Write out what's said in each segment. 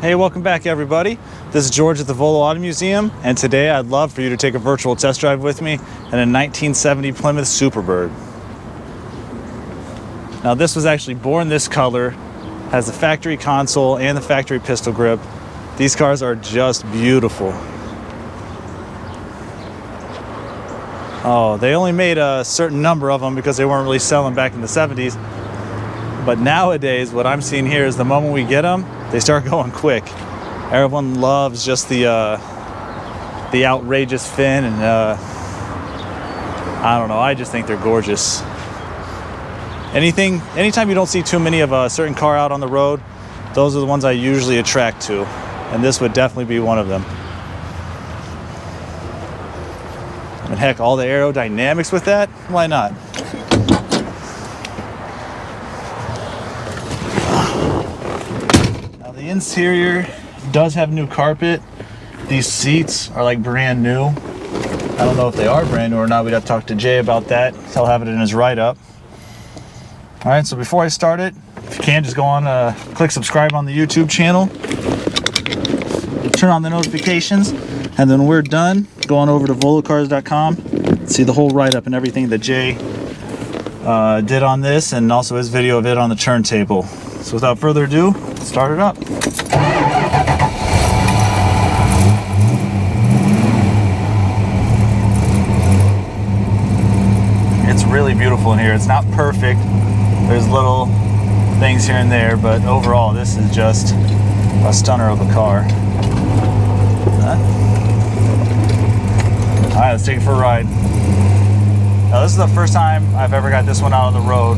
Hey, welcome back everybody. This is George at the Volo Auto Museum, and today I'd love for you to take a virtual test drive with me in a 1970 Plymouth Superbird. Now this was actually born this color, has the factory console and the factory pistol grip. These cars are just beautiful. Oh, they only made a certain number of them because they weren't really selling back in the 70s. But nowadays, what I'm seeing here is the moment we get them, they start going quick. Everyone loves just the outrageous fin, and I don't know, I just think they're gorgeous. Anytime you don't see too many of a certain car out on the road, those are the ones I usually attract to, and this would definitely be one of them. And heck, all the aerodynamics with that, why not? Now the interior does have new carpet. These seats are like brand new. I don't know if they are brand new or not. We'd have to talk to Jay about that. He'll have it in his write-up. All right, so before I start it, if you can, just go on, click subscribe on the YouTube channel. Turn on the notifications, and then when we're done, go on over to volocars.com, see the whole write-up and everything that Jay did on this, and also his video of it on the turntable. So without further ado, let's start it up. It's really beautiful in here. It's not perfect. There's little things here and there, but overall this is just a stunner of a car. Alright, let's take it for a ride. Now this is the first time I've ever got this one out on the road,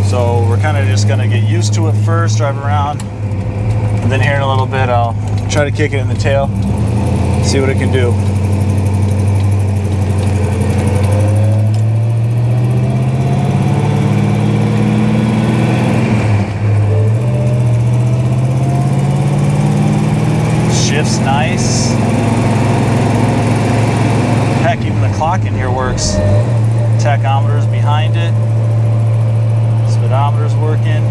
so we're kind of just going to get used to it first, drive around, and then here in a little bit I'll try to kick it in the tail, see what it can do. Shift's nice. Heck, even the clock in here works. Tachometer's behind it. Speedometer's working.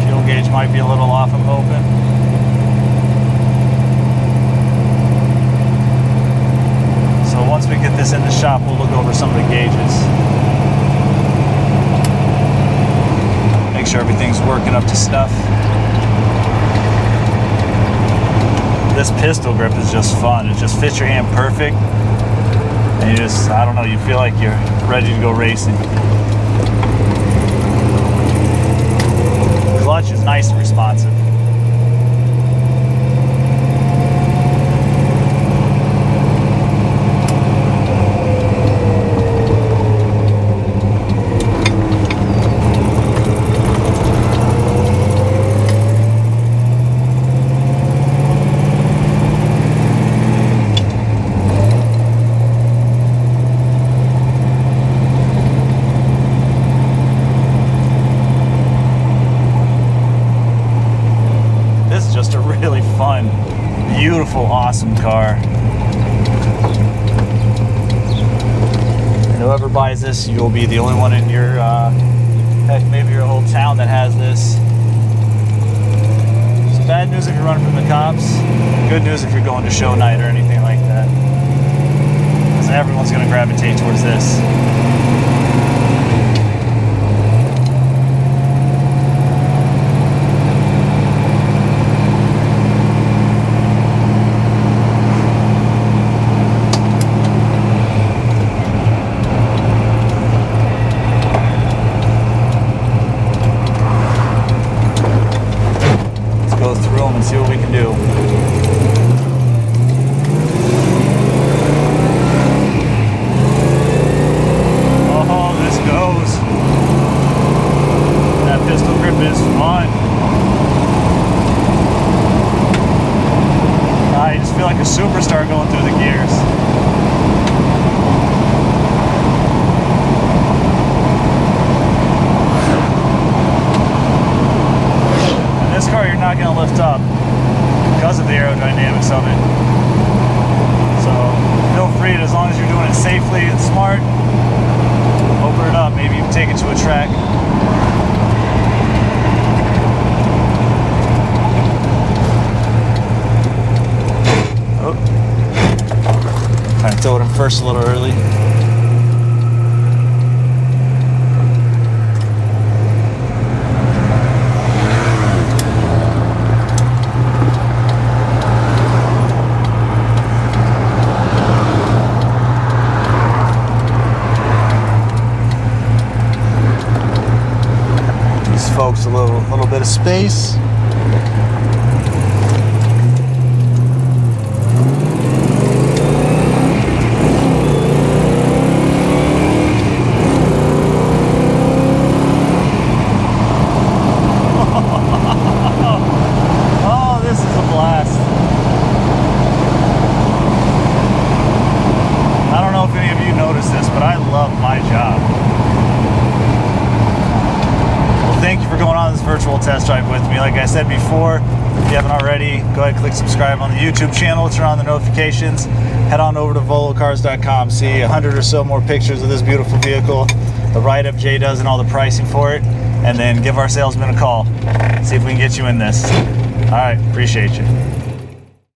Fuel gauge might be a little off, I'm hoping. So once we get this in the shop, we'll look over some of the gauges. Make sure everything's working up to snuff. This pistol grip is just fun. It just fits your hand perfect. And you just, I don't know, you feel like you're ready to go racing. Clutch is nice and responsive. Just a really fun, beautiful, awesome car. And whoever buys this, you'll be the only one in your, heck, maybe your whole town that has this. So bad news if you're running from the cops. Good news if you're going to show night or anything like that. Because everyone's going to gravitate towards this. Go through them and see what we can do. Oh, this goes. That pistol grip is fun. I just feel like a superstar going through the gears. This car you're not going to lift up because of the aerodynamics of it. So feel free to, as long as you're doing it safely and smart, open it up, maybe even take it to a track. stowed him first a little early. These folks a little bit of space. Thank you for going on this virtual test drive with me. Like I said before, if you haven't already, go ahead and click subscribe on the YouTube channel, turn on the notifications, head on over to volocars.com, see 100 or so more pictures of this beautiful vehicle, the write-up Jay does and all the pricing for it, and then give our salesman a call, see if we can get you in this. All right, appreciate you.